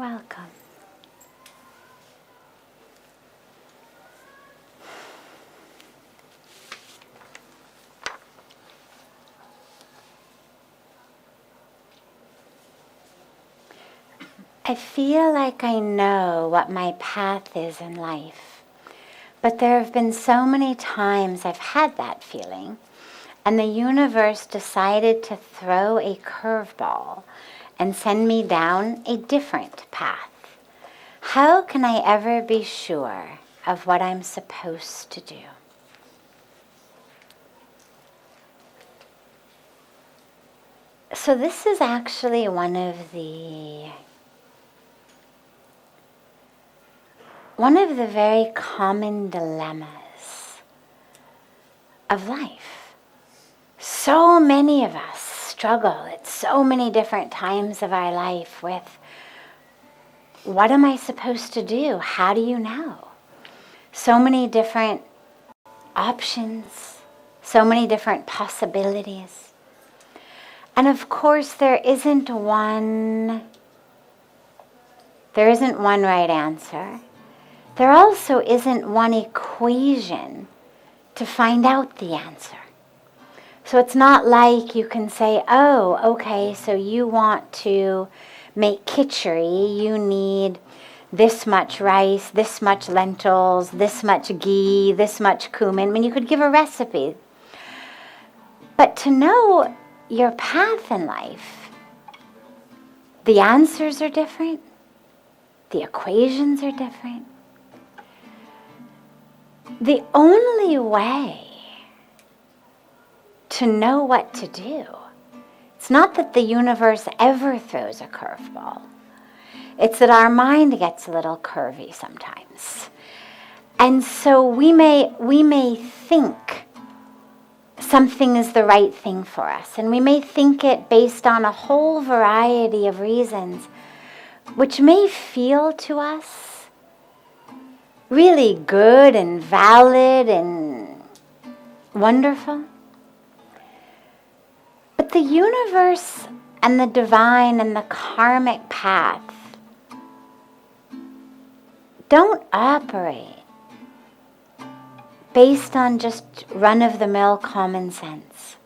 Welcome. I feel like I know what my path is in life, but there have been so many times I've had that feeling, and the universe decided to throw a curveball and send me down a different path. How can I ever be sure of what I'm supposed to do? So this is actually one of the very common dilemmas of life. So many of us struggle at so many different times of our life with, what am I supposed to do? How do you know? So many different options, so many different possibilities. And of course, there isn't one right answer. There also isn't one equation to find out the answer. So it's not like you can say, oh, okay, so you want to make khichdi, you need this much rice, this much lentils, this much ghee, this much cumin. I mean, you could give a recipe. But to know your path in life, the answers are different, the equations are different. The only way to know what to do, it's not that the universe ever throws a curveball. It's that our mind gets a little curvy sometimes. And so we may think something is the right thing for us. And we may think it based on a whole variety of reasons, which may feel to us really good and valid and wonderful. But the universe and the divine and the karmic path don't operate based on just run-of-the-mill common sense.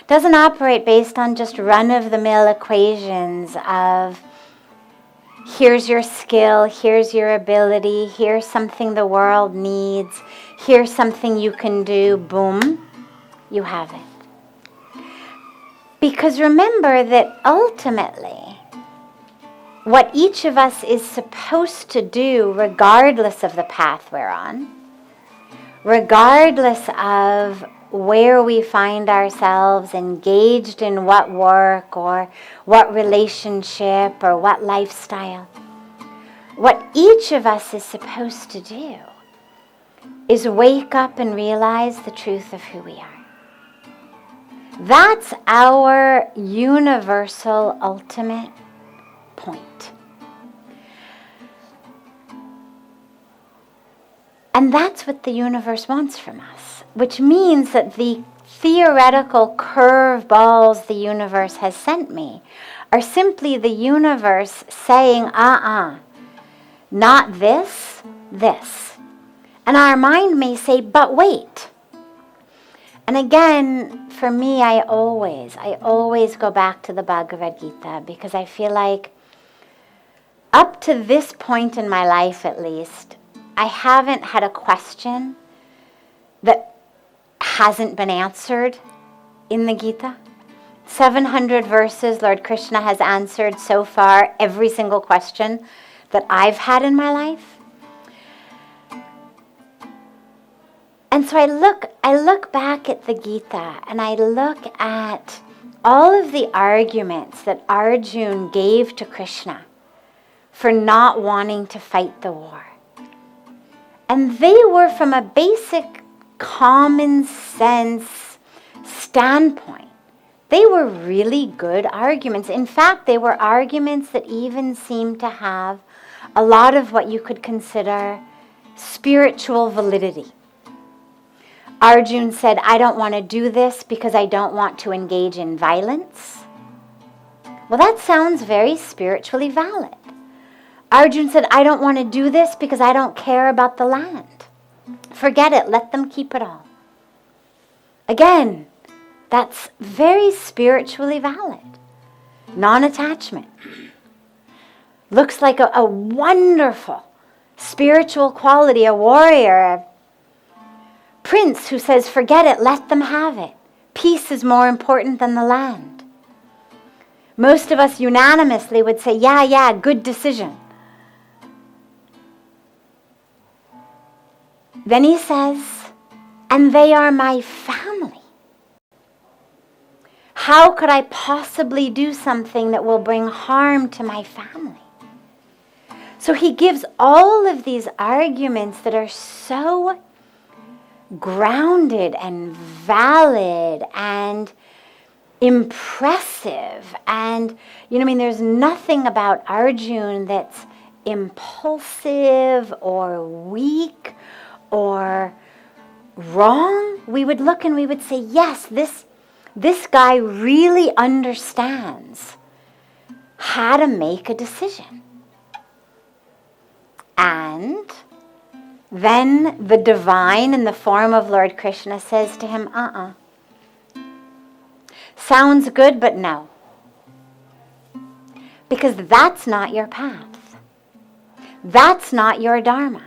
Doesn't operate based on just run-of-the-mill equations of here's your skill, here's your ability, here's something the world needs, here's something you can do, boom, you have it. Because remember that ultimately, what each of us is supposed to do, regardless of the path we're on, regardless of where we find ourselves engaged in what work or what relationship or what lifestyle, what each of us is supposed to do is wake up and realize the truth of who we are. That's our universal ultimate point. And that's what the universe wants from us, which means that the theoretical curveballs the universe has sent me are simply the universe saying, not this, this. And our mind may say, but wait. And again, for me, I always go back to the Bhagavad Gita, because I feel like up to this point in my life at least, I haven't had a question that hasn't been answered in the Gita. 700 verses, Lord Krishna has answered so far every single question that I've had in my life. And so I look back at the Gita and I look at all of the arguments that Arjuna gave to Krishna for not wanting to fight the war. And they were from a basic common sense standpoint. They were really good arguments. In fact, they were arguments that even seemed to have a lot of what you could consider spiritual validity. Arjuna said, I don't want to do this because I don't want to engage in violence. Well, that sounds very spiritually valid. Arjun said, I don't want to do this because I don't care about the land. Forget it. Let them keep it all. Again, that's very spiritually valid. Non-attachment. Looks like a wonderful spiritual quality, a warrior, a prince who says, forget it, let them have it. Peace is more important than the land. Most of us unanimously would say, yeah, good decision. Then he says, and they are my family. How could I possibly do something that will bring harm to my family? So he gives all of these arguments that are so grounded and valid and impressive. And, there's nothing about Arjun that's impulsive or weak or wrong. We would look and we would say, yes, this guy really understands how to make a decision. And then the divine in the form of Lord Krishna says to him, sounds good, but no. Because that's not your path. That's not your Dharma.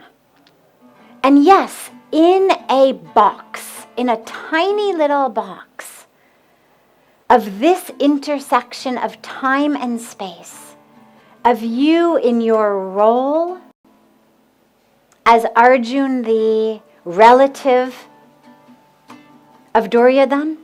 And yes, in a box, in a tiny little box of this intersection of time and space, of you in your role as Arjun, the relative of Duryodhana,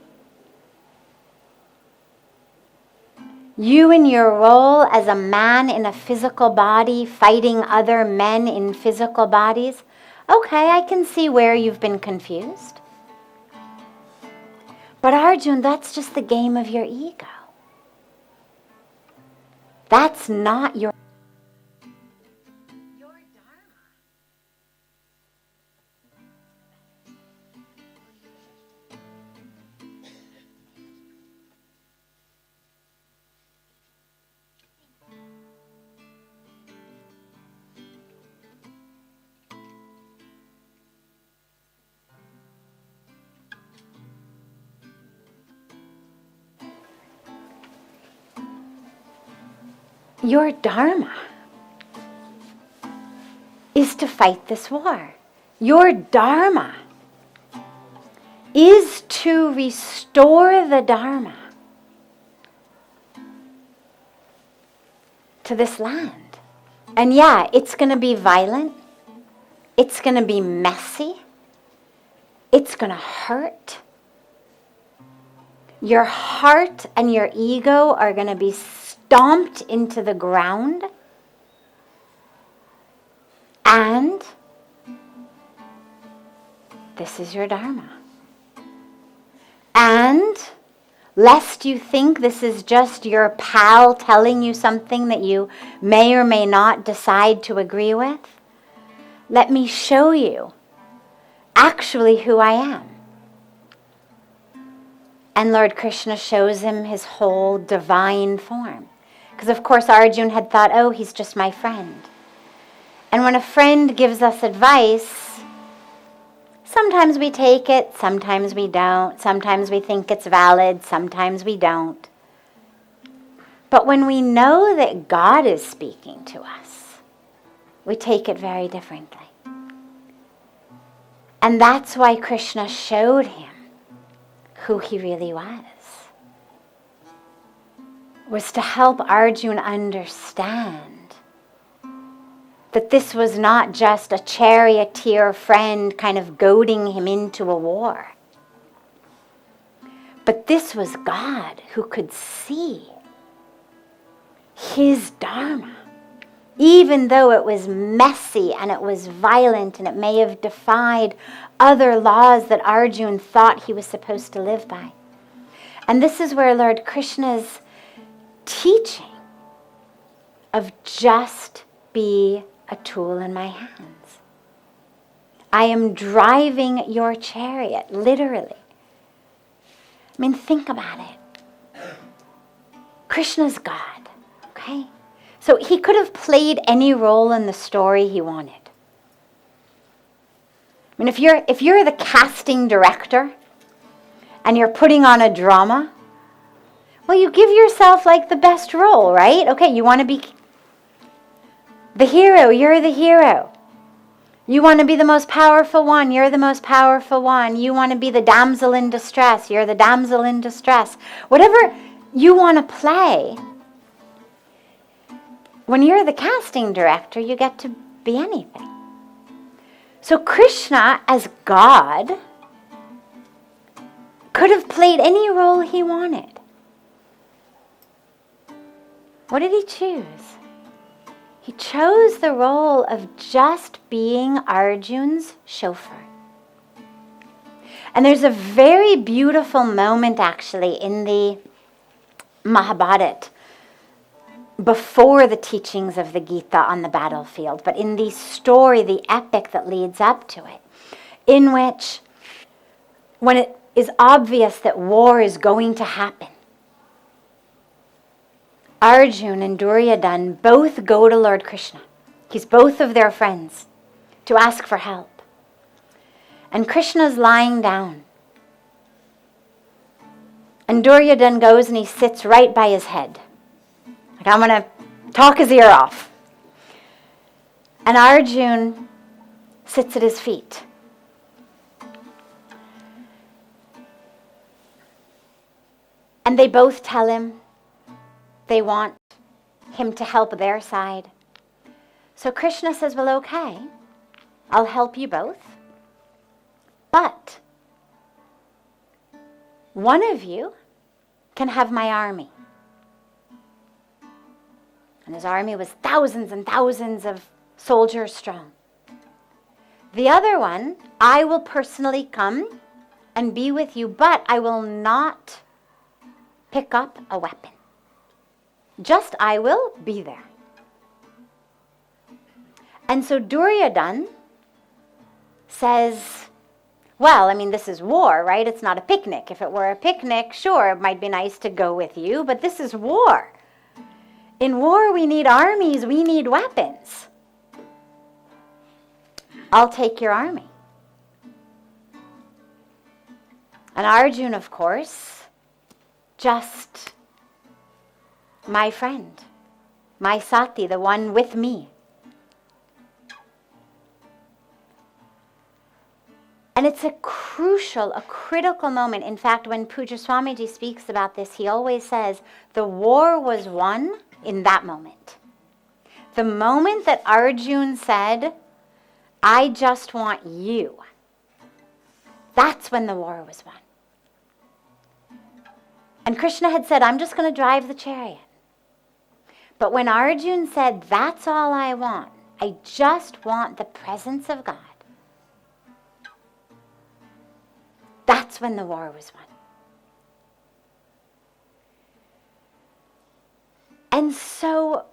you in your role as a man in a physical body fighting other men in physical bodies, okay, I can see where you've been confused. But Arjun, that's just the game of your ego. That's not your Dharma. Your Dharma is to fight this war. Your Dharma is to restore the Dharma to this land. And yeah, it's going to be violent. It's going to be messy. It's going to hurt. Your heart and your ego are going to be stomped into the ground. And this is your Dharma. And lest you think this is just your pal telling you something that you may or may not decide to agree with, let me show you actually who I am. And Lord Krishna shows him his whole divine form. Because of course Arjun had thought, oh, he's just my friend. And when a friend gives us advice, sometimes we take it, sometimes we don't. Sometimes we think it's valid, sometimes we don't. But when we know that God is speaking to us, we take it very differently. And that's why Krishna showed him who he really was to help Arjun understand that this was not just a charioteer friend kind of goading him into a war, but this was God who could see his Dharma, even though it was messy and it was violent and it may have defied other laws that Arjun thought he was supposed to live by. And this is where Lord Krishna's teaching of just be a tool in my hands. I am driving your chariot, literally. I mean, think about it. Krishna's God, okay? So he could have played any role in the story he wanted. I mean, if you're the casting director and you're putting on a drama, well, you give yourself like the best role, right? Okay, you want to be the hero, you're the hero. You want to be the most powerful one, you're the most powerful one. You want to be the damsel in distress, you're the damsel in distress. Whatever you want to play, when you're the casting director, you get to be anything. So Krishna, as God, could have played any role he wanted. What did he choose? He chose the role of just being Arjun's chauffeur. And there's a very beautiful moment actually in the Mahabharata, before the teachings of the Gita on the battlefield, but in the story, the epic that leads up to it, in which, when it is obvious that war is going to happen, Arjun and Duryodhana both go to Lord Krishna. He's both of their friends, to ask for help. And Krishna's lying down. And Duryodhana goes and he sits right by his head. Like, I'm going to talk his ear off. And Arjun sits at his feet. And they both tell him they want him to help their side. So Krishna says, well, okay, I'll help you both. But one of you can have my army. And his army was thousands and thousands of soldiers strong. The other one, I will personally come and be with you, but I will not pick up a weapon. Just I will be there. And so Duryodhana says, well, I mean, this is war, right? It's not a picnic. If it were a picnic, sure, it might be nice to go with you, but this is war. In war, we need armies, we need weapons. I'll take your army. And Arjun, of course, just my friend, my sati, the one with me. And it's a critical moment. In fact, when Pujya Swamiji speaks about this, he always says, the war was won in that moment. The moment that Arjun said, I just want you, that's when the war was won. And Krishna had said, I'm just going to drive the chariot. But when Arjun said, that's all I want, I just want the presence of God, that's when the war was won. And so,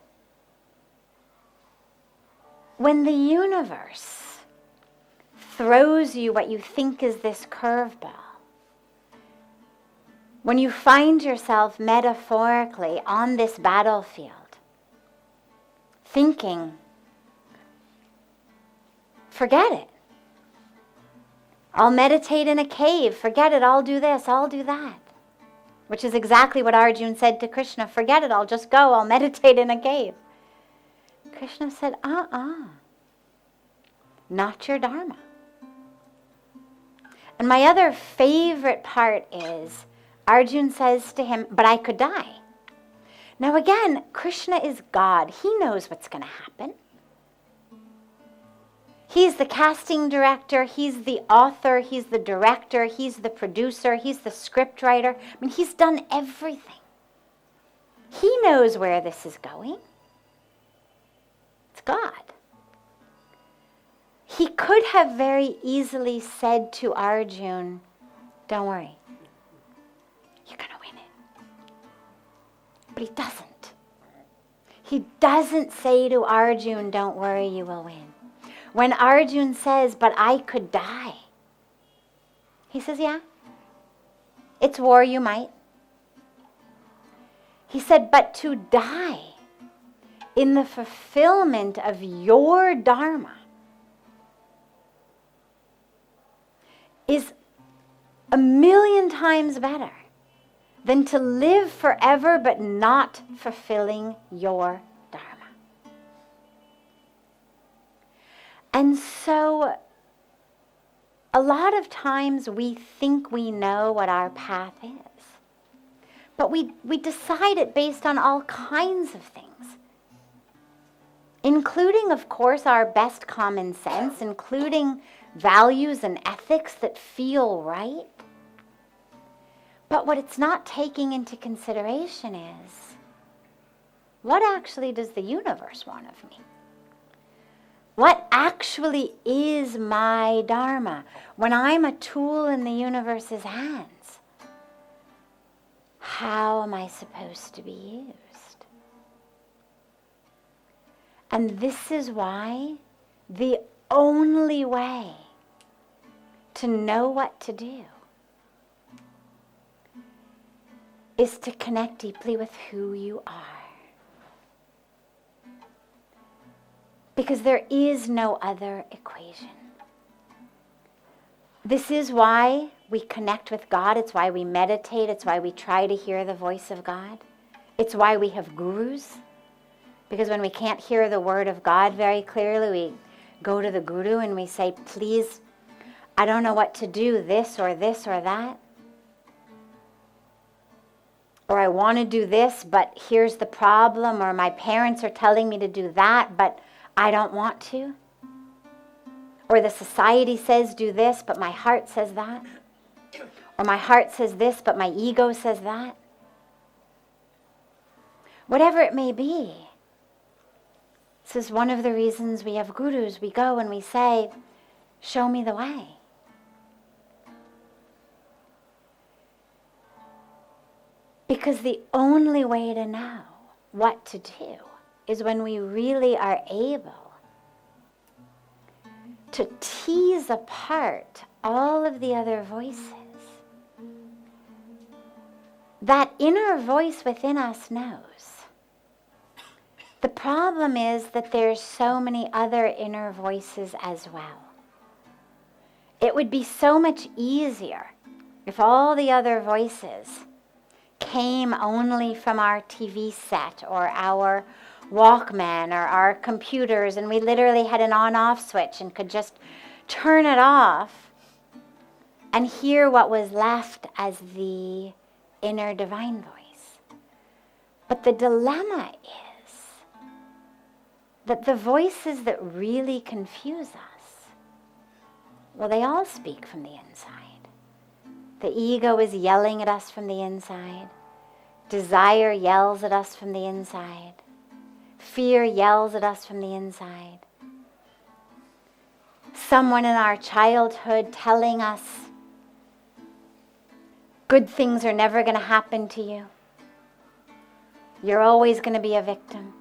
when the universe throws you what you think is this curveball, when you find yourself metaphorically on this battlefield, thinking, forget it. I'll meditate in a cave. Forget it. I'll do this. I'll do that. Which is exactly what Arjun said to Krishna. Forget it. I'll just go. I'll meditate in a cave. Krishna said, not your dharma. And my other favorite part is Arjun says to him, but I could die. Now again, Krishna is God. He knows what's going to happen. He's the casting director, he's the author, he's the director, he's the producer, he's the script writer. I mean, he's done everything. He knows where this is going. It's God. He could have very easily said to Arjun, don't worry, you're going to win it. But he doesn't. He doesn't say to Arjun, don't worry, you will win. When Arjun says, but I could die, he says, yeah, it's war, you might. He said, but to die in the fulfillment of your Dharma is 1,000,000 times better than to live forever but not fulfilling your Dharma. And so a lot of times we think we know what our path is, but we decide it based on all kinds of things, including, of course, our best common sense, including values and ethics that feel right. But what it's not taking into consideration is, what actually does the universe want of me? What actually is my Dharma when I'm a tool in the universe's hands? How am I supposed to be used? And this is why the only way to know what to do is to connect deeply with who you are. Because there is no other equation. This is why we connect with God. It's why we meditate. It's why we try to hear the voice of God. It's why we have gurus. Because when we can't hear the word of God very clearly, we go to the guru and we say, please, I don't know what to do, this or that. Or I want to do this, but here's the problem. Or my parents are telling me to do that, but I don't want to. Or the society says do this, but my heart says that. Or my heart says this, but my ego says that. Whatever it may be. This is one of the reasons we have gurus. We go and we say, show me the way. Because the only way to know what to do is when we really are able to tease apart all of the other voices. That inner voice within us knows. The problem is that there's so many other inner voices as well. It would be so much easier if all the other voices came only from our TV set or our Walkman or our computers, and we literally had an on-off switch and could just turn it off and hear what was left as the inner divine voice. But the dilemma is that the voices that really confuse us, well, they all speak from the inside. The ego is yelling at us from the inside. Desire yells at us from the inside. Fear yells at us from the inside. Someone in our childhood telling us good things are never going to happen to you. You're always going to be a victim.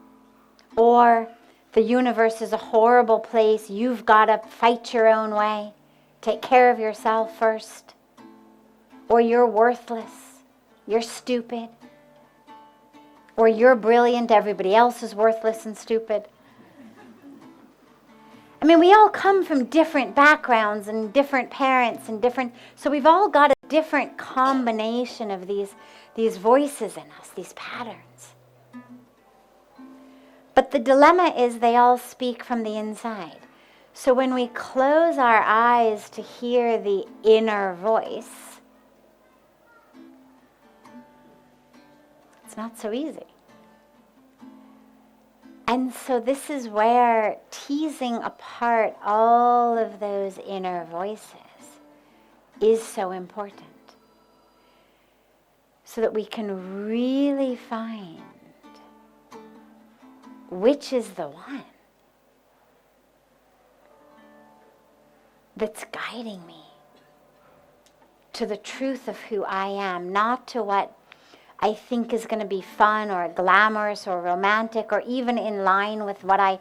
Or the universe is a horrible place. You've got to fight your own way. Take care of yourself first. Or you're worthless. You're stupid. Or you're brilliant, everybody else is worthless and stupid. I mean, we all come from different backgrounds and different parents and different, so we've all got a different combination of these voices in us, these patterns. But the dilemma is they all speak from the inside. So when we close our eyes to hear the inner voice, it's not so easy. And so this is where teasing apart all of those inner voices is so important. So that we can really find which is the one that's guiding me to the truth of who I am, not to what I think is going to be fun or glamorous or romantic or even in line with what I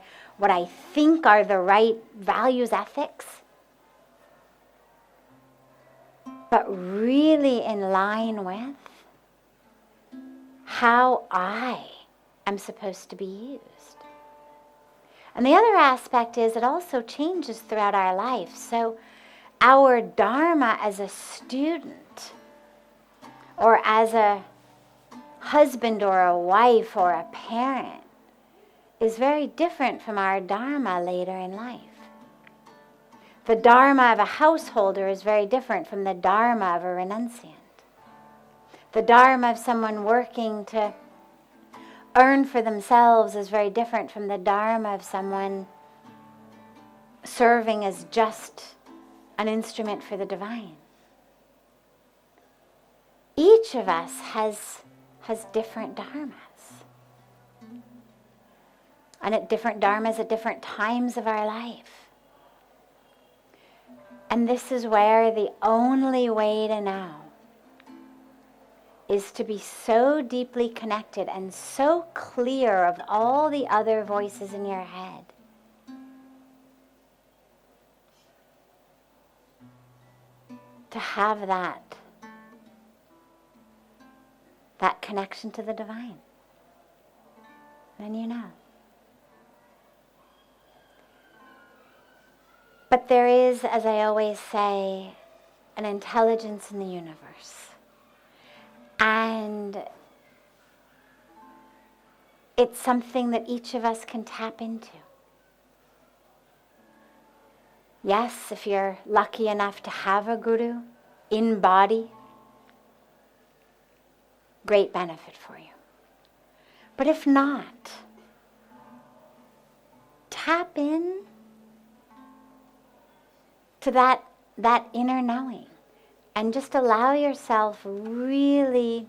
think are the right values, ethics, but really in line with how I I'm supposed to be used. And the other aspect is it also changes throughout our life. So our Dharma as a student, or as a husband or a wife or a parent, is very different from our Dharma later in life. The Dharma of a householder is very different from the Dharma of a renunciant. The Dharma of someone working to earn for themselves is very different from the Dharma of someone serving as just an instrument for the divine. Each of us has different dharmas. And at different dharmas at different times of our life. And this is where the only way to know is to be so deeply connected and so clear of all the other voices in your head. To have that connection to the divine. Then you know. But there is, as I always say, an intelligence in the universe. And it's something that each of us can tap into. Yes, if you're lucky enough to have a guru in body, great benefit for you. But if not, tap in to that inner knowing and just allow yourself really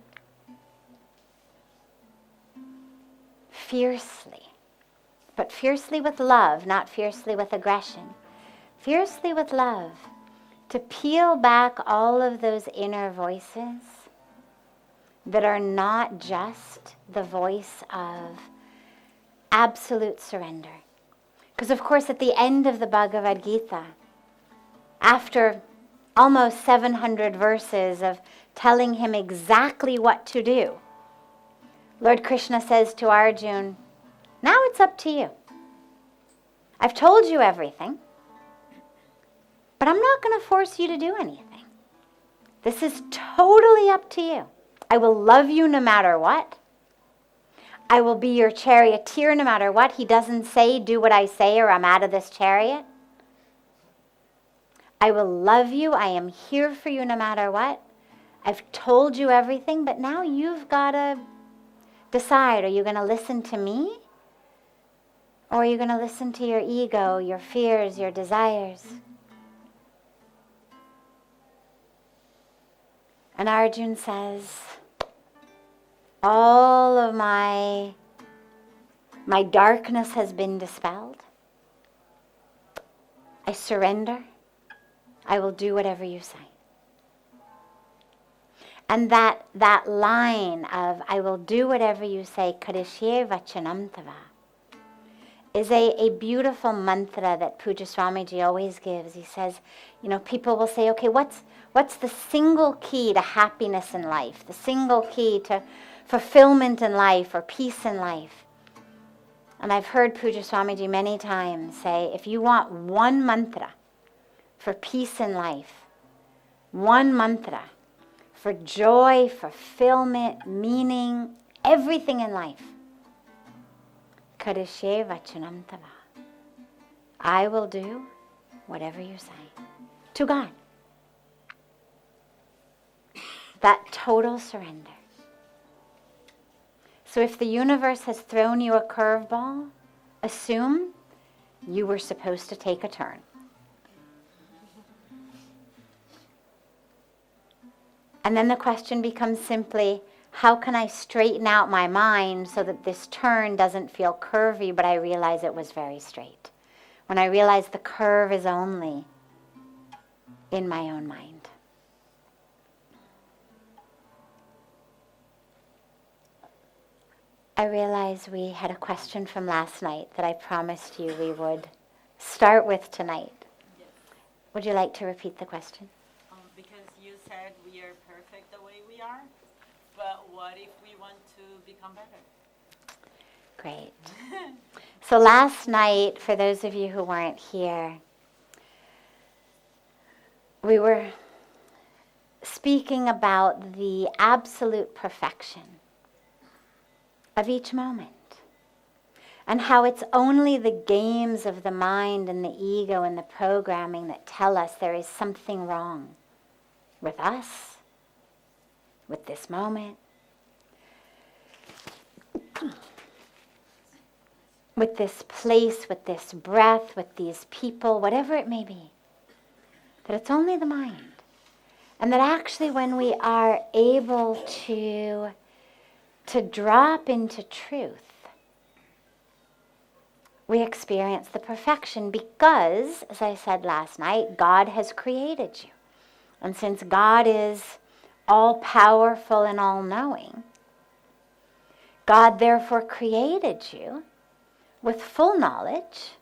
fiercely, but fiercely with love, not fiercely with aggression, fiercely with love, to peel back all of those inner voices that are not just the voice of absolute surrender. Because of course at the end of the Bhagavad Gita, after almost 700 verses of telling him exactly what to do, Lord Krishna says to Arjuna, now it's up to you. I've told you everything, but I'm not going to force you to do anything. This is totally up to you. I will love you no matter what. I will be your charioteer no matter what. He doesn't say, do what I say or I'm out of this chariot. I will love you. I am here for you no matter what. I've told you everything, but now you've got to decide. Are you going to listen to me? Or are you going to listen to your ego, your fears, your desires? And Arjuna says, all of my darkness has been dispelled. I surrender. I will do whatever you say. And that line of, I will do whatever you say, Karishye Vachanam Tava, is a beautiful mantra that Puja Swamiji always gives. He says, people will say, okay, what's the single key to happiness in life? The single key to fulfillment in life or peace in life? And I've heard Puja Swamiji many times say, if you want one mantra for peace in life, one mantra for joy, fulfillment, meaning, everything in life, Karishye Vachanam Tava, I will do whatever you say, to God. That total surrender. So if the universe has thrown you a curveball, assume you were supposed to take a turn. And then the question becomes simply, how can I straighten out my mind so that this turn doesn't feel curvy, but I realize it was very straight? When I realize the curve is only in my own mind. I realize we had a question from last night that I promised you we would start with tonight. Yes. Would you like to repeat the question? Because you said we are perfect the way we are, but what if we want to become better? Great. So last night, for those of you who weren't here, we were speaking about the absolute perfection of each moment, and how it's only the games of the mind and the ego and the programming that tell us there is something wrong with us, with this moment, with this place, with this breath, with these people, whatever it may be. That it's only the mind. And that actually when we are able to drop into truth, we experience the perfection because, as I said last night, God has created you. And since God is all-powerful and all-knowing, God therefore created you with full knowledge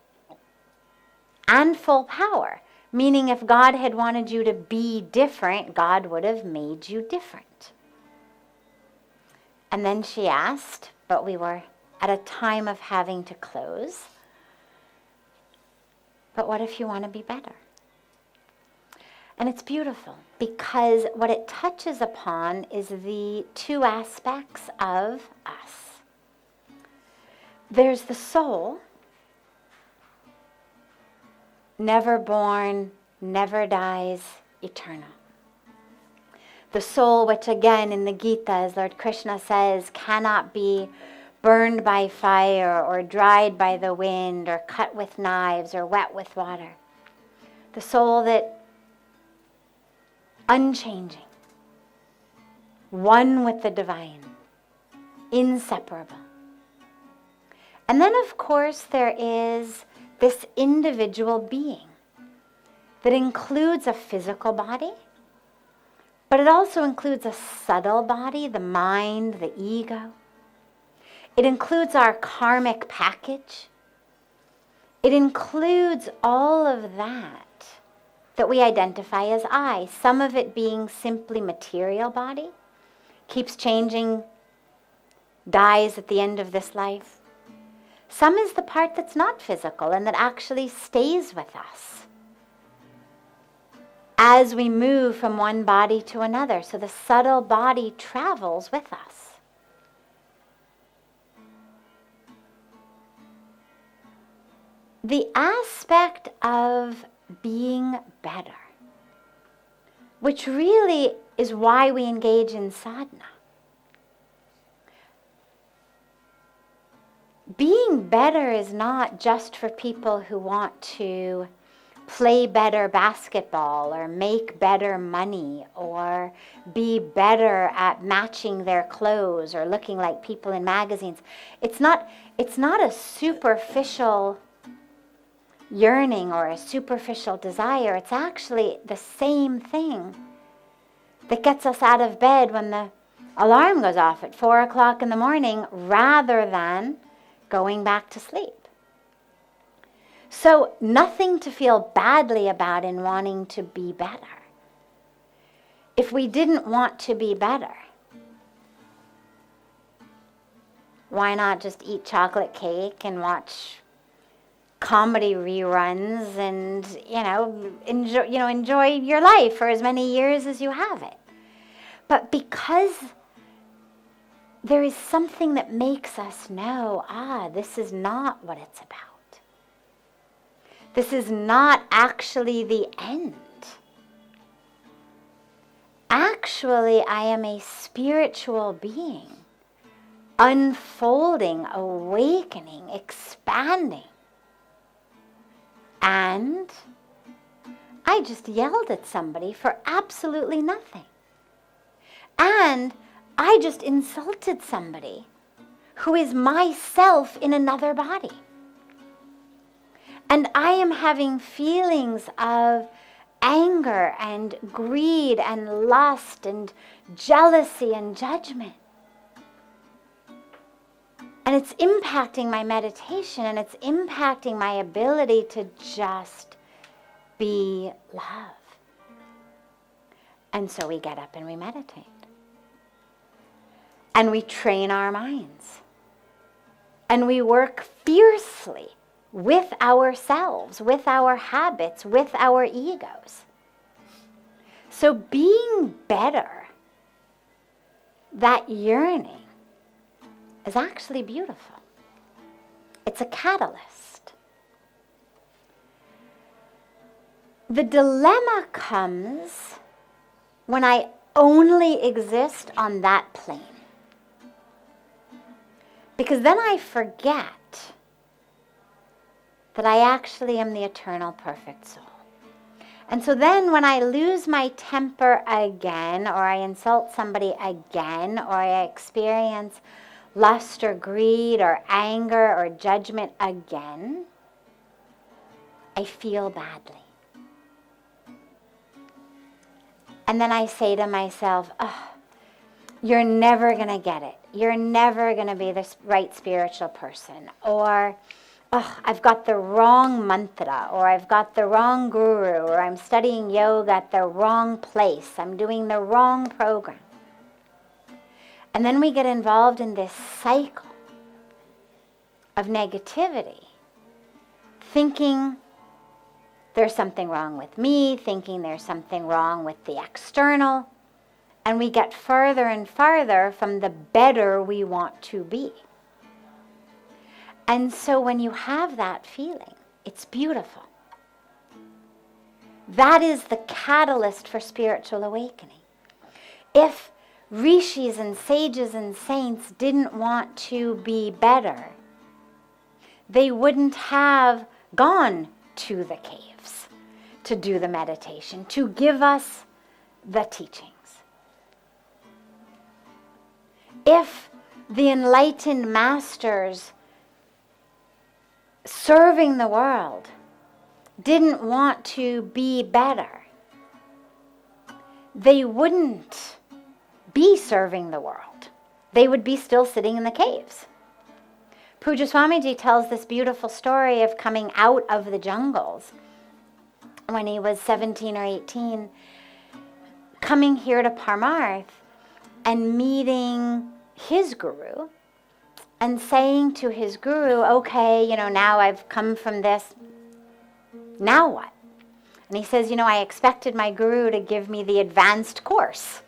and full power. Meaning if God had wanted you to be different, God would have made you different. And then she asked, but we were at a time of having to close, but what if you want to be better? And it's beautiful because what it touches upon is the two aspects of us. There's the soul, never born, never dies, eternal. The soul, which again in the Gita, as Lord Krishna says, cannot be burned by fire or dried by the wind or cut with knives or wet with water. The soul that unchanging, one with the divine, inseparable. And then of course there is this individual being that includes a physical body, but it also includes a subtle body, the mind, the ego. It includes our karmic package. It includes all of that we identify as I, some of it being simply material body, keeps changing, dies at the end of this life. Some is the part that's not physical and that actually stays with us as we move from one body to another. So the subtle body travels with us. The aspect of being better, which really is why we engage in sadhana. Being better is not just for people who want to play better basketball or make better money or be better at matching their clothes or looking like people in magazines. It's not a superficial yearning or a superficial desire. It's actually the same thing that gets us out of bed when the alarm goes off at 4 o'clock in the morning rather than going back to sleep. So nothing to feel badly about in wanting to be better. If we didn't want to be better, why not just eat chocolate cake and watch comedy reruns and enjoy your life for as many years as you have it? But because there is something that makes us know, this is not what it's about. This is not actually the end. Actually, I am a spiritual being, unfolding, awakening, expanding. And I just yelled at somebody for absolutely nothing. And I just insulted somebody who is myself in another body. And I am having feelings of anger and greed and lust and jealousy and judgment. And it's impacting my meditation and it's impacting my ability to just be love. And so we get up and we meditate. And we train our minds. And we work fiercely with ourselves, with our habits, with our egos. So being better, that yearning, is actually beautiful. It's a catalyst. The dilemma comes when I only exist on that plane. Because then I forget that I actually am the eternal perfect soul. And so then when I lose my temper again, or I insult somebody again, or I experience lust or greed or anger or judgment again, I feel badly. And then I say to myself, oh, you're never going to get it. You're never going to be the right spiritual person. Or, oh, I've got the wrong mantra, or I've got the wrong guru, or I'm studying yoga at the wrong place. I'm doing the wrong program. And then we get involved in this cycle of negativity, thinking there's something wrong with me, thinking there's something wrong with the external, and we get farther and farther from the better we want to be. And so when you have that feeling, it's beautiful. That is the catalyst for spiritual awakening. If rishis and sages and saints didn't want to be better, they wouldn't have gone to the caves to do the meditation, to give us the teachings. If the enlightened masters serving the world didn't want to be better, they wouldn't be serving the world. They would be still sitting in the caves. Pujya Swamiji tells this beautiful story of coming out of the jungles when he was 17 or 18, coming here to Parmarth and meeting his guru and saying to his guru, okay, now I've come from this, now what? And he says, I expected my guru to give me the advanced course.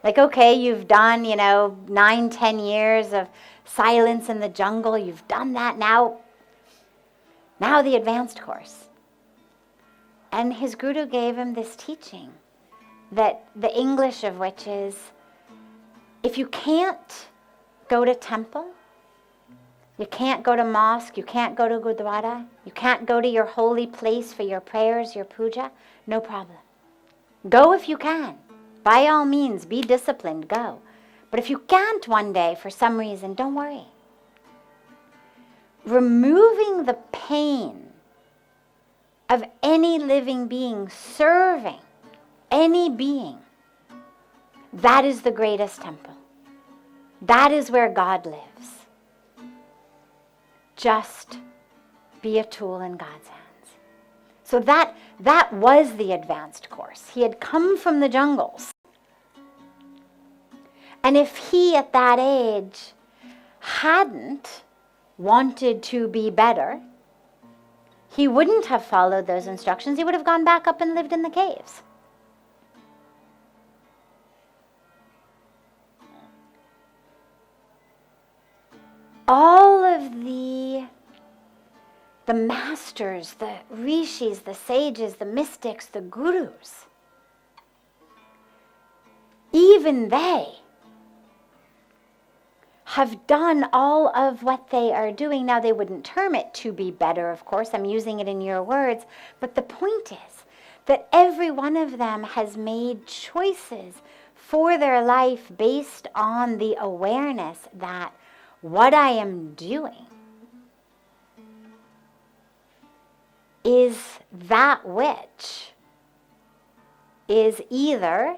Like, okay, you've done, 9-10 years of silence in the jungle. You've done that now. Now the advanced course. And his guru gave him this teaching, that the English of which is, if you can't go to temple, you can't go to mosque, you can't go to Gurdwara, you can't go to your holy place for your prayers, your puja, no problem. Go if you can. By all means, be disciplined, go. But if you can't one day for some reason, don't worry. Removing the pain of any living being serving any being, that is the greatest temple. That is where God lives. Just be a tool in God's hands. So that was the advanced course. He had come from the jungles. And if he at that age hadn't wanted to be better, he wouldn't have followed those instructions. He would have gone back up and lived in the caves. All of the masters, the rishis, the sages, the mystics, the gurus, even they have done all of what they are doing. Now, they wouldn't term it to be better, of course. I'm using it in your words. But the point is that every one of them has made choices for their life based on the awareness that what I am doing is that which is either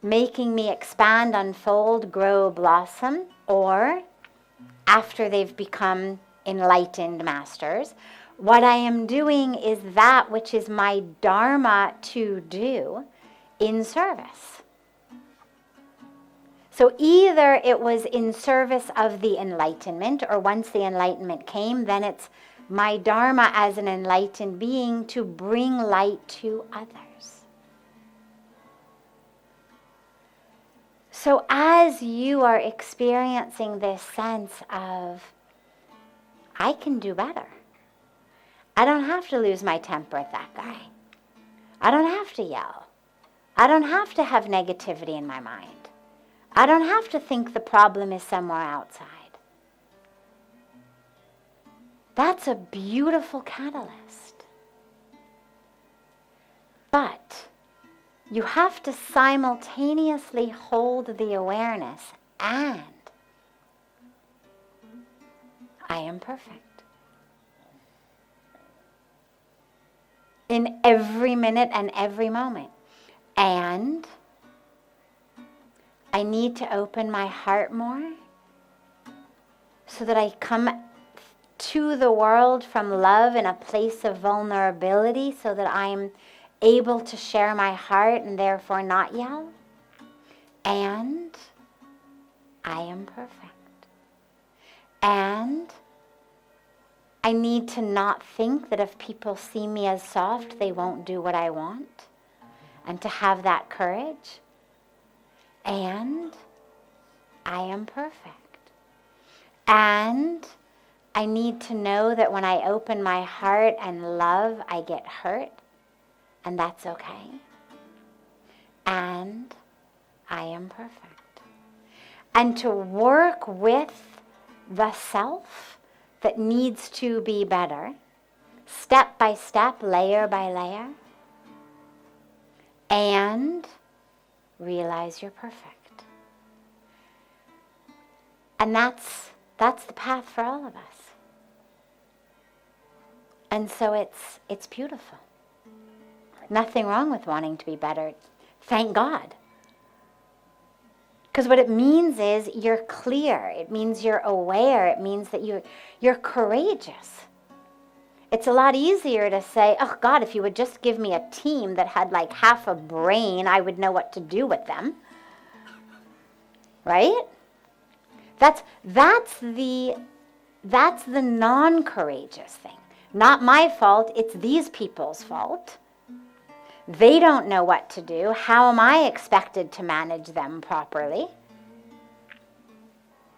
making me expand, unfold, grow, blossom, or after they've become enlightened masters, what I am doing is that which is my dharma to do in service. So either it was in service of the enlightenment, or once the enlightenment came, then it's my dharma as an enlightened being to bring light to others. So as you are experiencing this sense of, I can do better. I don't have to lose my temper at that guy. I don't have to yell. I don't have to have negativity in my mind. I don't have to think the problem is somewhere outside. That's a beautiful catalyst. But you have to simultaneously hold the awareness and I am perfect. In every minute and every moment. And I need to open my heart more so that I come to the world from love in a place of vulnerability so that I'm able to share my heart and therefore not yell. And I am perfect. And I need to not think that if people see me as soft, they won't do what I want. And to have that courage. And I am perfect. And I need to know that when I open my heart and love, I get hurt. And that's okay. And I am perfect. And to work with the self that needs to be better, step by step, layer by layer, and realize you're perfect. And that's the path for all of us. And so it's beautiful. Nothing wrong with wanting to be better. Thank God. Because what it means is you're clear. It means you're aware. It means that you're courageous. It's a lot easier to say, oh God, if you would just give me a team that had like half a brain, I would know what to do with them. Right? That's the non-courageous thing. Not my fault, it's these people's fault. They don't know what to do. How am I expected to manage them properly?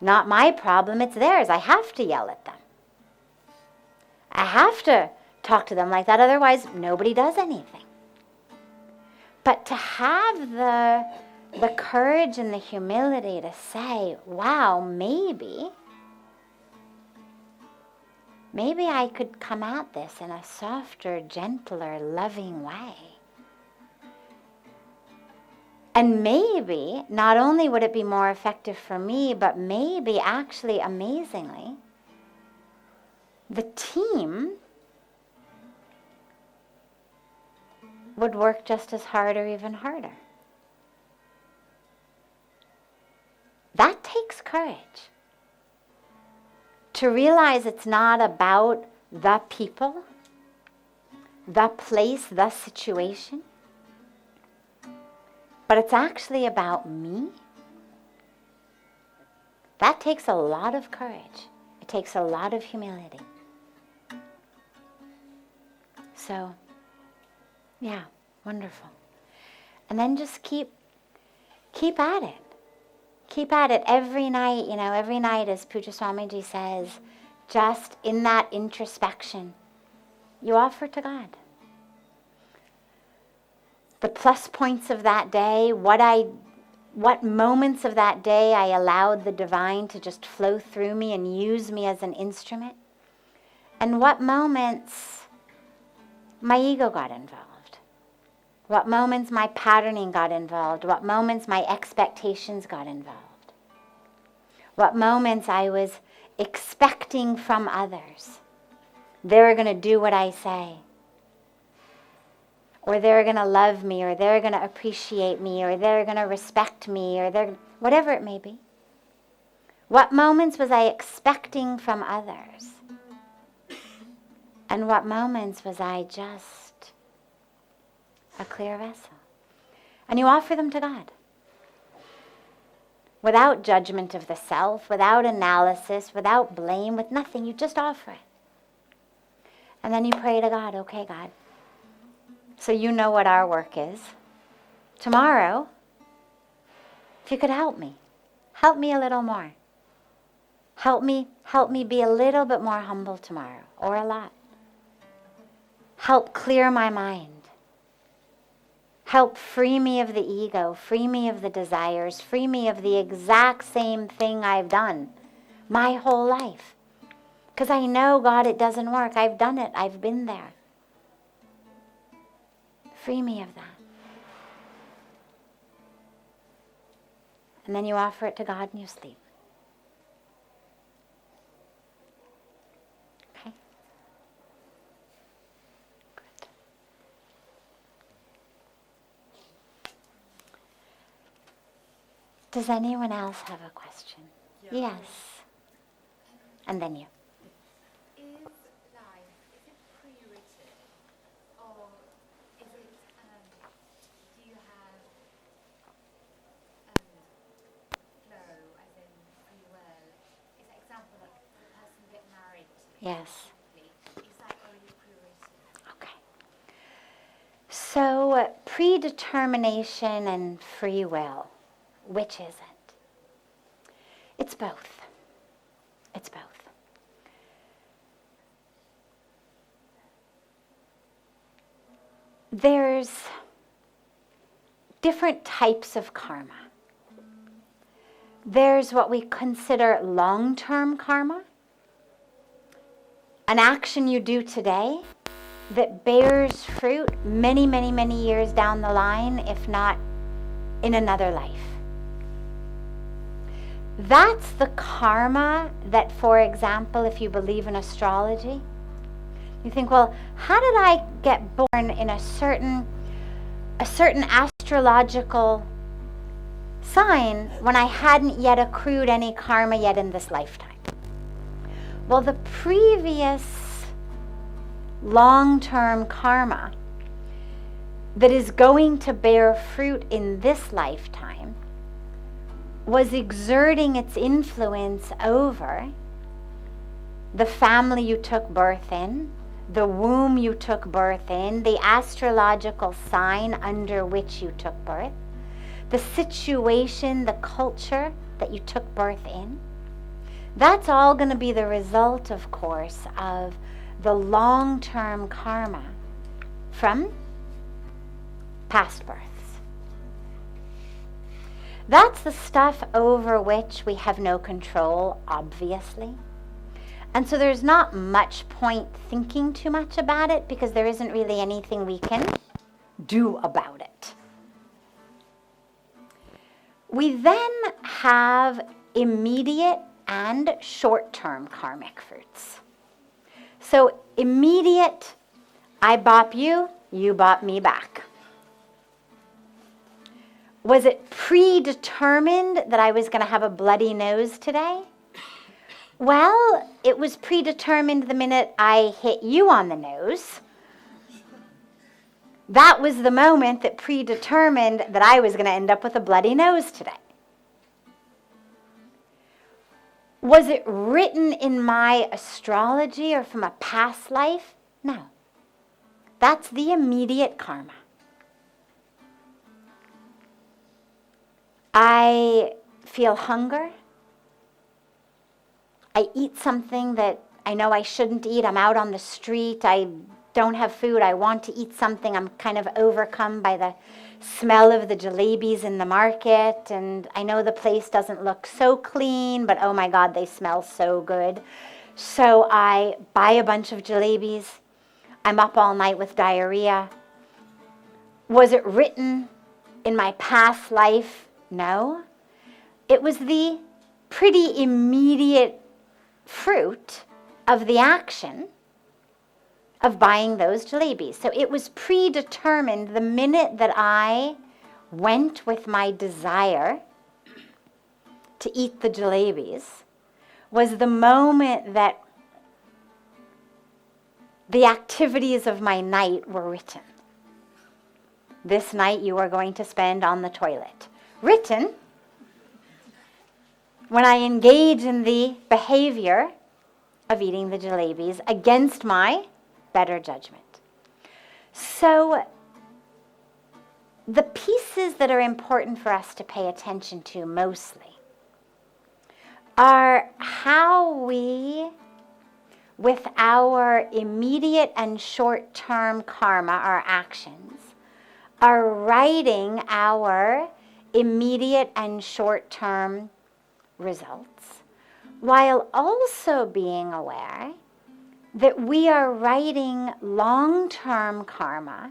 Not my problem, it's theirs. I have to yell at them. I have to talk to them like that, otherwise nobody does anything. But to have the courage and the humility to say, wow, maybe I could come at this in a softer, gentler, loving way. And maybe, not only would it be more effective for me, but maybe actually, amazingly, the team would work just as hard or even harder. That takes courage. To realize it's not about the people, the place, the situation, but it's actually about me. That takes a lot of courage. It takes a lot of humility. So, yeah, wonderful. And then just keep at it. Keep at it every night, every night, as Puja Swamiji says, just in that introspection, you offer to God. The plus points of that day, what moments of that day I allowed the divine to just flow through me and use me as an instrument, and what moments my ego got involved, what moments my patterning got involved, what moments my expectations got involved, what moments I was expecting from others. They're going to do what I say. Or they're going to love me, or they're going to appreciate me, or they're going to respect me, or whatever it may be. What moments was I expecting from others? And what moments was I just a clear vessel? And you offer them to God. without judgment of the self, without analysis, without blame, with nothing. You just offer it. And then you pray to God, okay, God, so you know what our work is. Tomorrow, if you could help me a little more. Help me be a little bit more humble tomorrow, or a lot. Help clear my mind. Help free me of the ego, free me of the desires, free me of the exact same thing I've done my whole life. Because I know, God, it doesn't work. I've done it. I've been there. Free me of that. And then you offer it to God and you sleep. Okay? Good. Does anyone else have a question? Yeah. Yes. And then you. Yes. Okay. So, predetermination and free will, which is it? It's both. It's both. There's different types of karma. There's what we consider long-term karma. An action you do today that bears fruit many, many, many years down the line, if not in another life. That's the karma that, for example, if you believe in astrology, you think, well, how did I get born in a certain astrological sign when I hadn't yet accrued any karma yet in this lifetime? Well, the previous long-term karma that is going to bear fruit in this lifetime was exerting its influence over the family you took birth in, the womb you took birth in, the astrological sign under which you took birth, the situation, the culture that you took birth in. That's all going to be the result, of course, of the long-term karma from past births. That's the stuff over which we have no control, obviously. And so there's not much point thinking too much about it because there isn't really anything we can do about it. We then have immediate and short-term karmic fruits. So immediate, I bop you, you bop me back. Was it predetermined that I was going to have a bloody nose today? Well, it was predetermined the minute I hit you on the nose. That was the moment that predetermined that I was going to end up with a bloody nose today. Was it written in my astrology or from a past life? No. That's the immediate karma. I feel hunger. I eat something that I know I shouldn't eat. I'm out on the street. I don't have food. I want to eat something. I'm kind of overcome by the smell of the jalebis in the market. And I know the place doesn't look so clean, but oh my God, they smell so good. So I buy a bunch of jalebis. I'm up all night with diarrhea. Was it written in my past life? No. It was the pretty immediate fruit of the action of buying those jalebis. So it was predetermined the minute that I went with my desire to eat the jalebis was the moment that the activities of my night were written. This night you are going to spend on the toilet. Written, when I engage in the behavior of eating the jalebis against my better judgment. So the pieces that are important for us to pay attention to mostly are how we, with our immediate and short-term karma, our actions, are writing our immediate and short-term results, while also being aware that we are writing long-term karma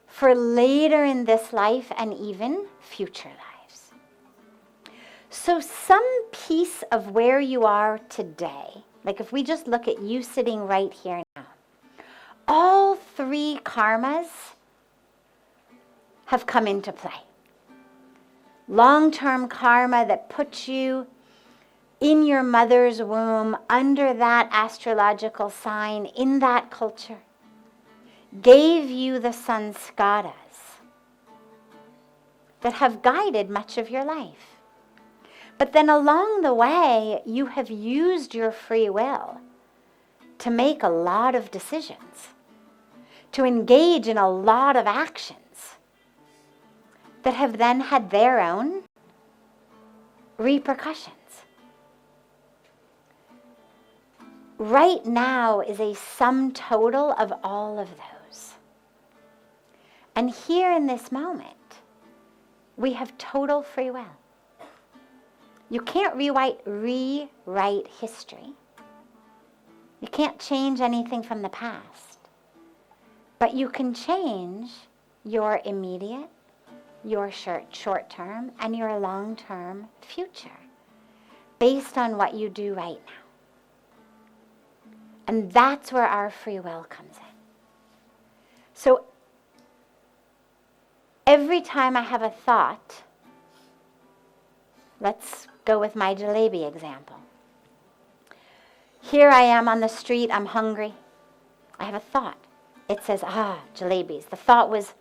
for later in this life and even future lives. So some piece of where you are today, like if we just look at you sitting right here now, all three karmas have come into play. Long-term karma that puts you in your mother's womb under that astrological sign, in that culture, gave you the sanskaras that have guided much of your life. But then along the way, you have used your free will to make a lot of decisions, to engage in a lot of actions that have then had their own repercussions. Right now is a sum total of all of those. And here in this moment, we have total free will. You can't rewrite history. You can't change anything from the past. But you can change your immediate, your short-term, and your long-term future based on what you do right now. And that's where our free will comes in. So every time I have a thought, let's go with my jalebi example. Here I am on the street, I'm hungry. I have a thought. It says, jalebis. The thought was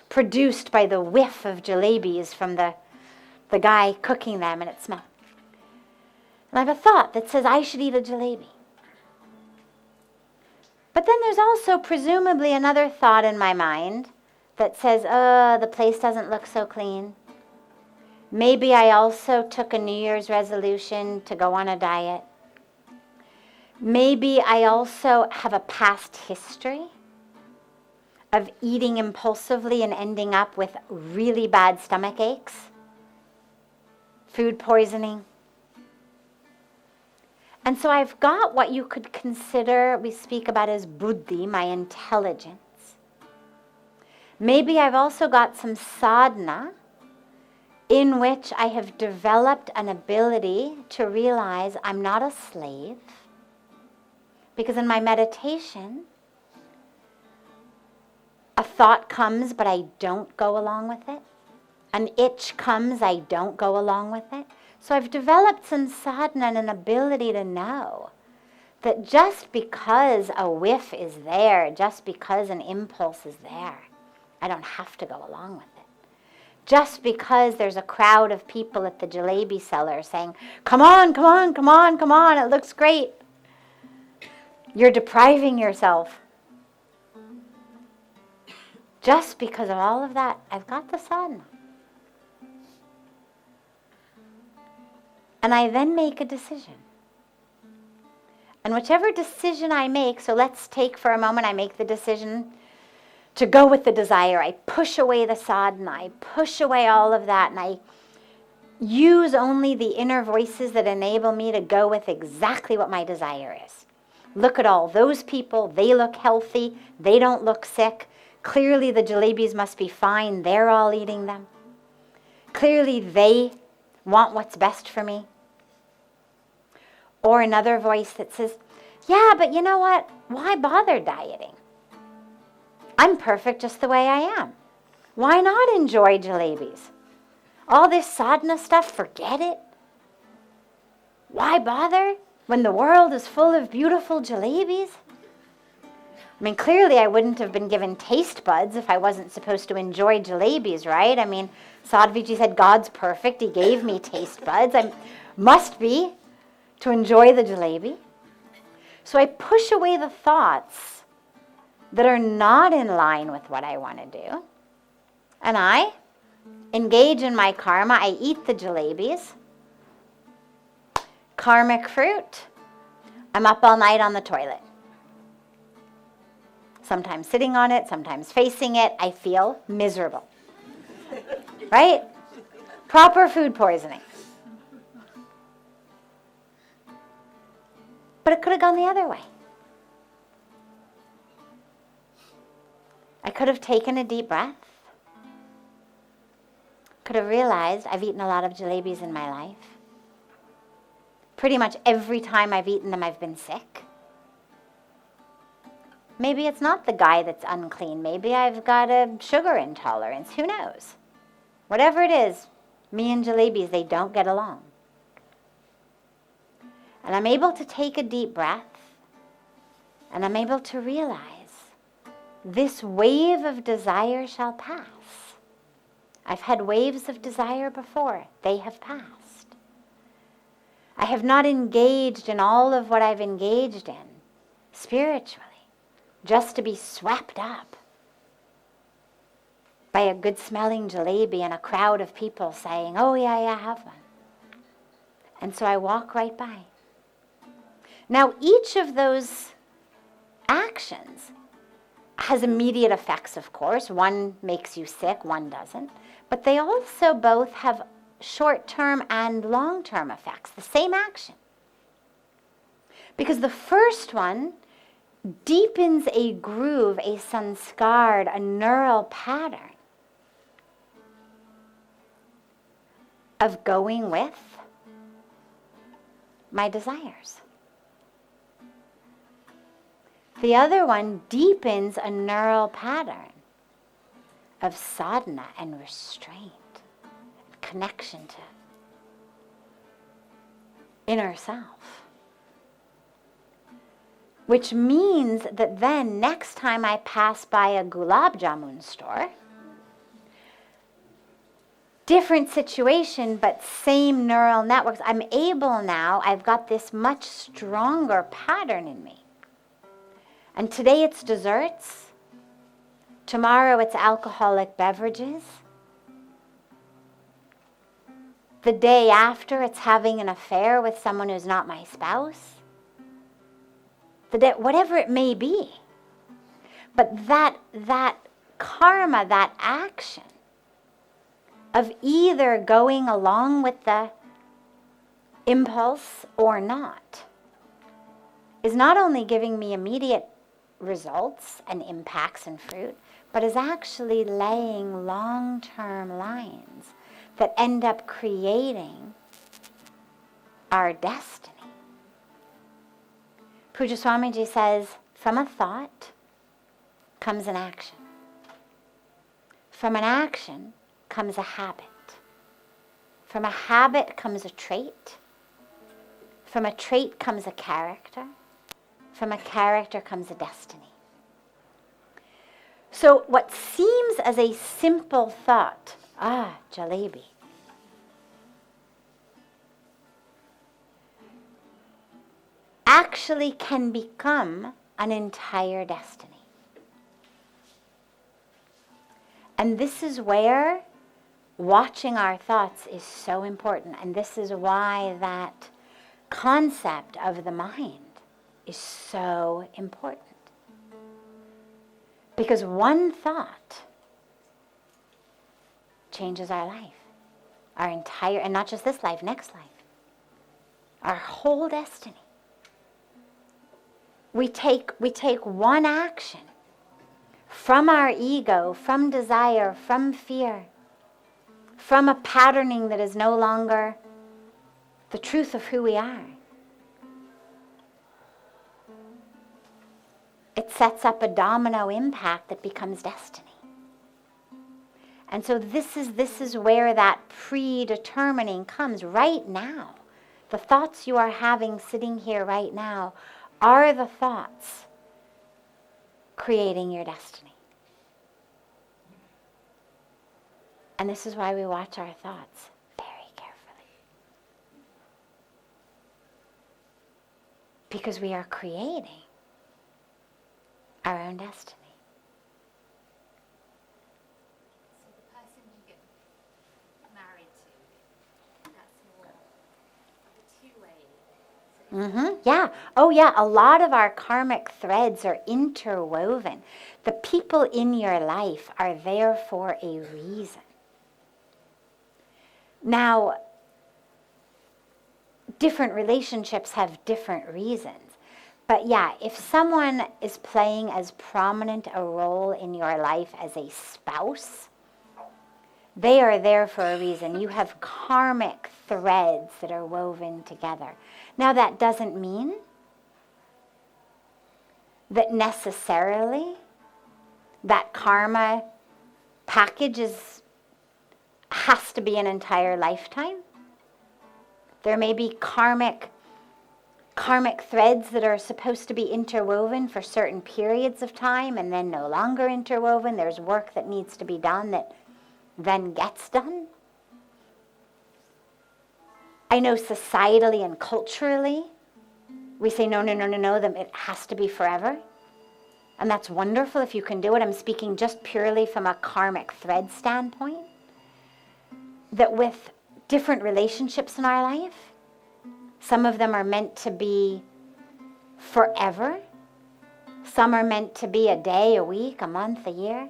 produced by the whiff of jalebis from the guy cooking them, and it smelled. And I have a thought that says I should eat a jalebi. But then there's also presumably another thought in my mind that says, the place doesn't look so clean. Maybe I also took a New Year's resolution to go on a diet. Maybe I also have a past history of eating impulsively and ending up with really bad stomach aches, food poisoning. And so I've got what you could consider, we speak about as buddhi, my intelligence. Maybe I've also got some sadhana in which I have developed an ability to realize I'm not a slave. Because in my meditation, a thought comes, but I don't go along with it. An itch comes, I don't go along with it. So I've developed some sadhana and an ability to know that just because a whiff is there, just because an impulse is there, I don't have to go along with it. Just because there's a crowd of people at the jalebi seller saying, come on, come on, come on, come on, it looks great. You're depriving yourself. Just because of all of that, I've got the sadhana. And I then make a decision. And whichever decision I make, so let's take for a moment, I make the decision to go with the desire. I push away the sadhana. I push away all of that. And I use only the inner voices that enable me to go with exactly what my desire is. Look at all those people. They look healthy. They don't look sick. Clearly the jalebis must be fine. They're all eating them. Clearly they want what's best for me. Or another voice that says, yeah, but you know what? Why bother dieting? I'm perfect just the way I am. Why not enjoy jalebis? All this sadhana stuff, forget it. Why bother when the world is full of beautiful jalebis? I mean, clearly I wouldn't have been given taste buds if I wasn't supposed to enjoy jalebis, right? I mean, Sadhviji said God's perfect. He gave me taste buds. I must be to enjoy the jalebi. So I push away the thoughts that are not in line with what I want to do. And I engage in my karma. I eat the jalebis. Karmic fruit. I'm up all night on the toilet. Sometimes sitting on it, sometimes facing it. I feel miserable. Right? Proper food poisoning. But it could have gone the other way. I could have taken a deep breath. Could have realized I've eaten a lot of jalebis in my life. Pretty much every time I've eaten them, I've been sick. Maybe it's not the guy that's unclean. Maybe I've got a sugar intolerance. Who knows? Whatever it is, me and jalebis, they don't get along. And I'm able to take a deep breath, and I'm able to realize this wave of desire shall pass. I've had waves of desire before. They have passed. I have not engaged in all of what I've engaged in spiritually, just to be swept up by a good-smelling jalebi and a crowd of people saying, oh, yeah, have one. And so I walk right by. Now, each of those actions has immediate effects, of course. One makes you sick, one doesn't. But they also both have short-term and long-term effects, the same action. Because the first one deepens a groove, a sanskar, a neural pattern of going with my desires. The other one deepens a neural pattern of sadhana and restraint, connection to inner self. Which means that then next time I pass by a gulab jamun store, different situation, but same neural networks, I'm able now, I've got this much stronger pattern in me. And today it's desserts. Tomorrow it's alcoholic beverages. The day after it's having an affair with someone who's not my spouse. Whatever it may be. But that karma, that action of either going along with the impulse or not is not only giving me immediate results and impacts and fruit, but is actually laying long-term lines that end up creating our destiny. Puja Swamiji says, from a thought comes an action. From an action comes a habit. From a habit comes a trait. From a trait comes a character. From a character comes a destiny. So what seems as a simple thought, jalebi, actually can become an entire destiny. And this is where watching our thoughts is so important. And this is why that concept of the mind is so important. Because one thought changes our life. Our entire, and not just this life, next life. Our whole destiny. We take one action from our ego, from desire, from fear, from a patterning that is no longer the truth of who we are. It sets up a domino impact that becomes destiny. And so this is where that predetermining comes right now. The thoughts you are having sitting here right now are the thoughts creating your destiny. And this is why we watch our thoughts very carefully. Because we are creating our own destiny. So the person you get married to, that's more two-way. Yeah. Oh, yeah. A lot of our karmic threads are interwoven. The people in your life are there for a reason. Now, different relationships have different reasons. But yeah, if someone is playing as prominent a role in your life as a spouse, they are there for a reason. You have karmic threads that are woven together. Now, that doesn't mean that necessarily that karma package has to be an entire lifetime. There may be karmic threads that are supposed to be interwoven for certain periods of time and then no longer interwoven. There's work that needs to be done that then gets done. I know societally and culturally, we say, no, that it has to be forever. And that's wonderful if you can do it. I'm speaking just purely from a karmic thread standpoint. That with different relationships in our life, some of them are meant to be forever. Some are meant to be a day, a week, a month, a year,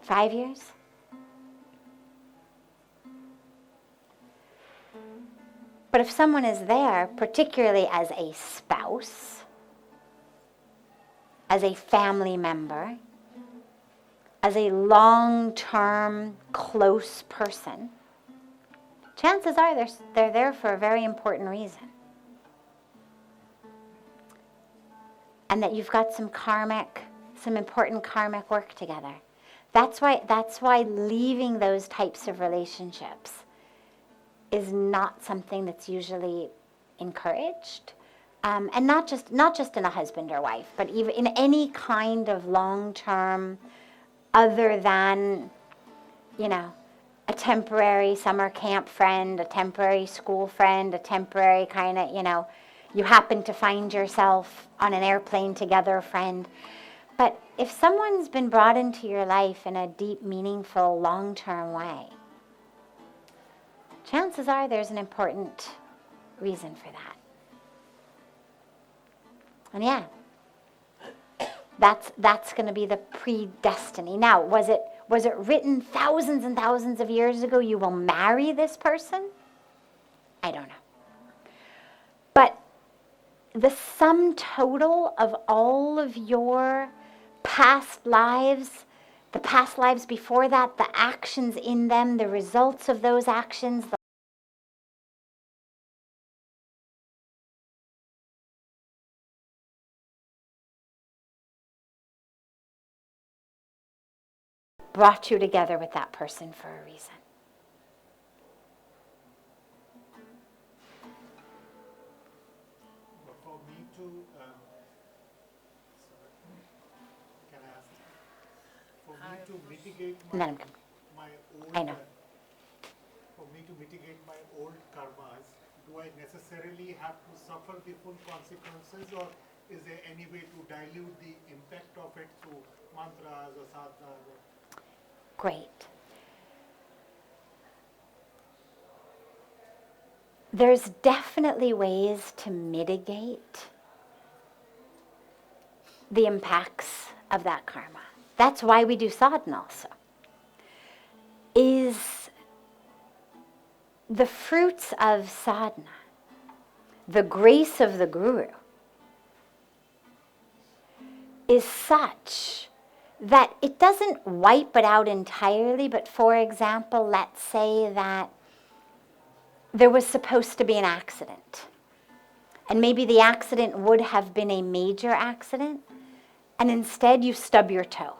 5 years. But if someone is there, particularly as a spouse, as a family member, as a long-term, close person, chances are they're there for a very important reason. And that you've got some important karmic work together. That's why leaving those types of relationships is not something that's usually encouraged. And not just in a husband or wife, but even in any kind of long-term, other than, a temporary summer camp friend, a temporary school friend, a temporary kind of, you happen to find yourself on an airplane together friend. But if someone's been brought into your life in a deep, meaningful, long-term way, chances are there's an important reason for that. And yeah, that's going to be the predestiny. Now, was it written thousands and thousands of years ago, you will marry this person? I don't know. But the sum total of all of your past lives, the past lives before that, the actions in them, the results of those actions, brought you together with that person for a reason. For me to, can I ask? For me to mitigate And then my old, I know. For me to mitigate my old karmas, do I necessarily have to suffer the full consequences, or is there any way to dilute the impact of it through mantras or sadhanas? Great. There's definitely ways to mitigate the impacts of that karma. That's why we do sadhana also. Is the fruits of sadhana, the grace of the guru, is such that it doesn't wipe it out entirely, but for example, let's say that there was supposed to be an accident. And maybe the accident would have been a major accident, and instead you stub your toe.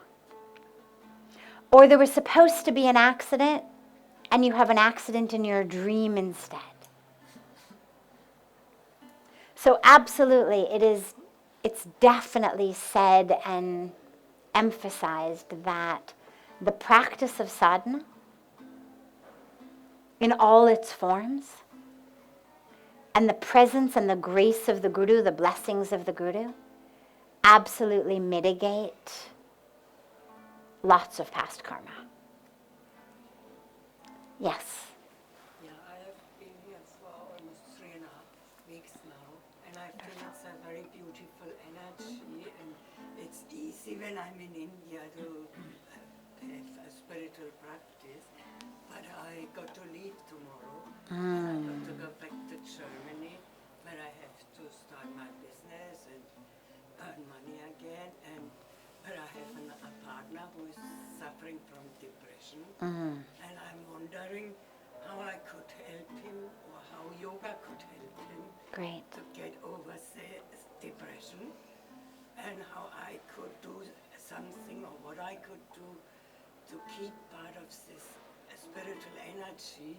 Or there was supposed to be an accident, and you have an accident in your dream instead. So absolutely, it's definitely said and emphasized that the practice of sadhana in all its forms and the presence and the grace of the Guru, the blessings of the Guru, absolutely mitigate lots of past karma. Yes. Yeah, I have been here for almost 3.5 weeks now, and I feel it's a very beautiful energy, and it's easy when I'm in India to have a spiritual practice, but I got to leave tomorrow, and I got to go back to Germany, where I have to start my business and earn money again, and where I have a partner who is suffering from depression, and I'm wondering how I could help him, or how yoga could help him Great. to get over depression, and how I could do something, or what I could do to keep part of this spiritual energy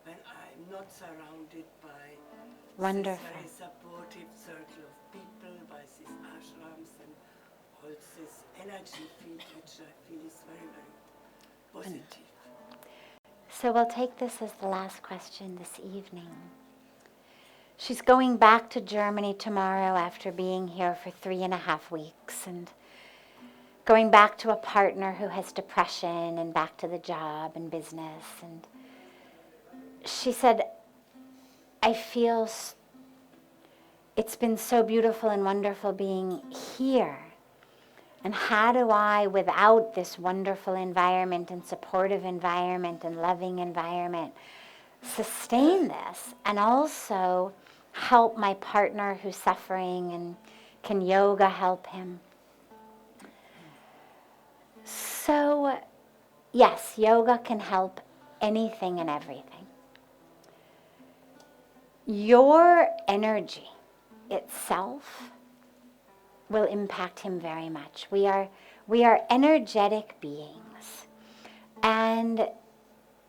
when I'm not surrounded by Wonderful. this very supportive circle of people, by these ashrams and all this energy field, which I feel is very, very positive. So we'll take this as the last question this evening. She's going back to Germany tomorrow after being here for 3.5 weeks, and going back to a partner who has depression, and back to the job and business. And she said, I feel it's been so beautiful and wonderful being here. And how do I, without this wonderful environment and supportive environment and loving environment, sustain this and also help my partner who's suffering, and can yoga help him? So, yes, yoga can help anything and everything. Your energy itself will impact him very much. We are energetic beings. And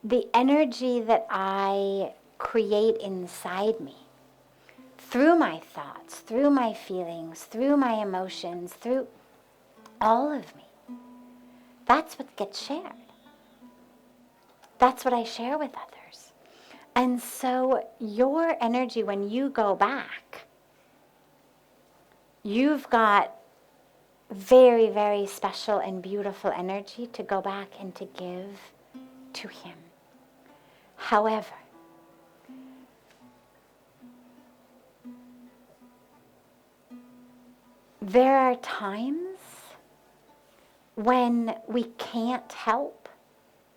the energy that I create inside me, through my thoughts, through my feelings, through my emotions, through all of me, that's what gets shared. That's what I share with others. And so your energy, when you go back, you've got very, very special and beautiful energy to go back and to give to him. However, there are times when we can't help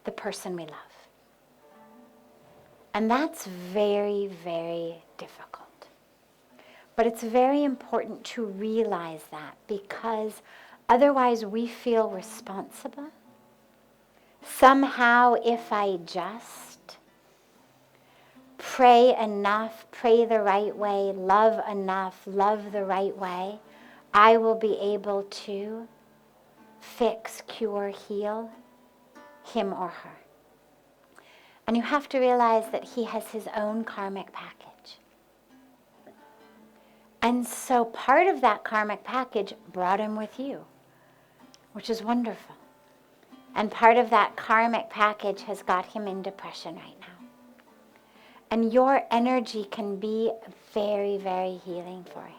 the person we love. And that's very, very difficult. But it's very important to realize that, because otherwise we feel responsible. Somehow, if I just pray enough, pray the right way, love enough, love the right way, I will be able to fix, cure, heal him or her. And you have to realize that he has his own karmic package. And so part of that karmic package brought him with you, which is wonderful. And part of that karmic package has got him in depression right now. And your energy can be very, very healing for him.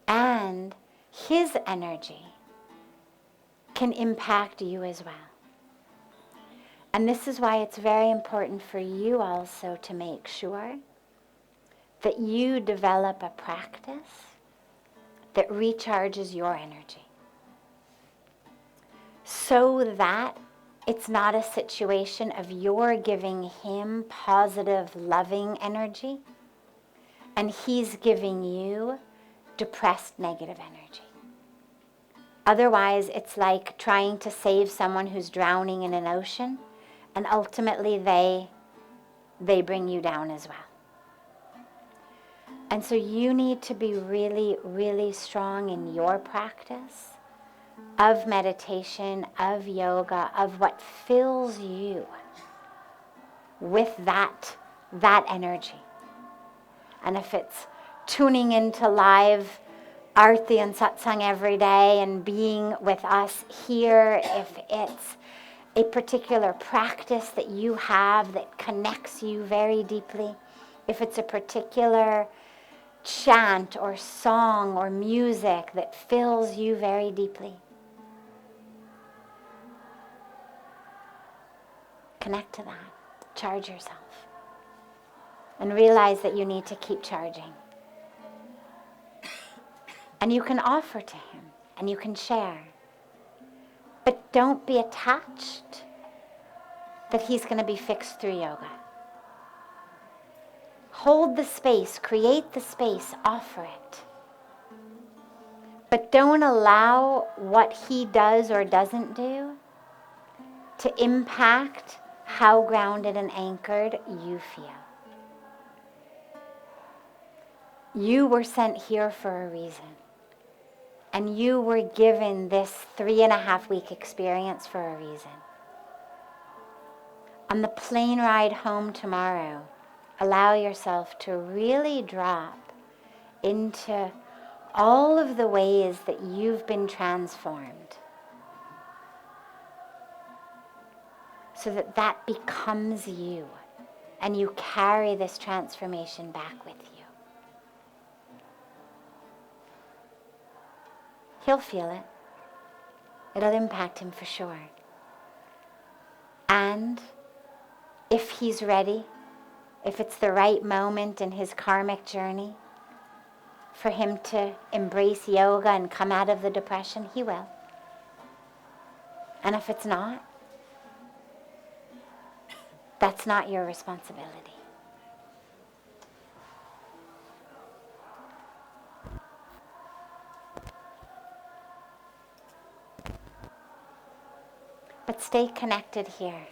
And his energy can impact you as well. And this is why it's very important for you also to make sure that you develop a practice that recharges your energy, so that it's not a situation of you're giving him positive, loving energy, and he's giving you depressed, negative energy. Otherwise, it's like trying to save someone who's drowning in an ocean, and ultimately they bring you down as well. And so you need to be really, really strong in your practice of meditation, of yoga, of what fills you with that energy. And if it's tuning into live Arti and Satsang every day and being with us here, if it's a particular practice that you have that connects you very deeply, if it's a particular chant or song or music that fills you very deeply, connect to that. Charge yourself. And realize that you need to keep charging. And you can offer to him, and you can share. But don't be attached that he's going to be fixed through yoga. Hold the space, create the space, offer it. But don't allow what he does or doesn't do to impact how grounded and anchored you feel. You were sent here for a reason. And you were given this 3.5-week experience for a reason. On the plane ride home tomorrow, allow yourself to really drop into all of the ways that you've been transformed, so that that becomes you, and you carry this transformation back with you. He'll feel it. It'll impact him for sure. And if he's ready, if it's the right moment in his karmic journey for him to embrace yoga and come out of the depression, he will. And if it's not, that's not your responsibility. But stay connected here.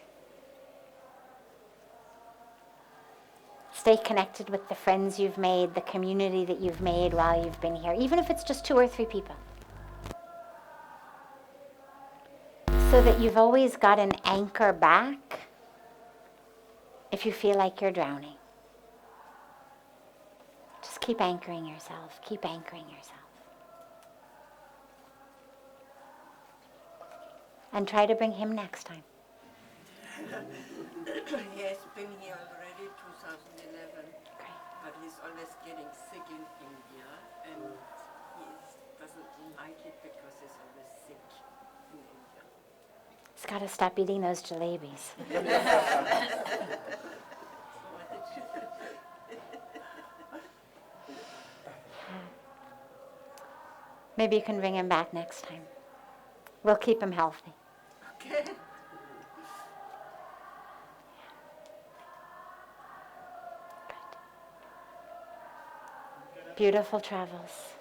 Stay connected with the friends you've made, the community that you've made while you've been here, even if it's just 2 or 3 people. So that you've always got an anchor back if you feel like you're drowning. Just keep anchoring yourself, keep anchoring yourself. And try to bring him next time. He has been here already 2011, but he's always getting sick in India, and he doesn't like it because he's always sick in India. He's got to stop eating those jalebis. Maybe you can bring him back next time. We'll keep him healthy. Okay. Beautiful travels.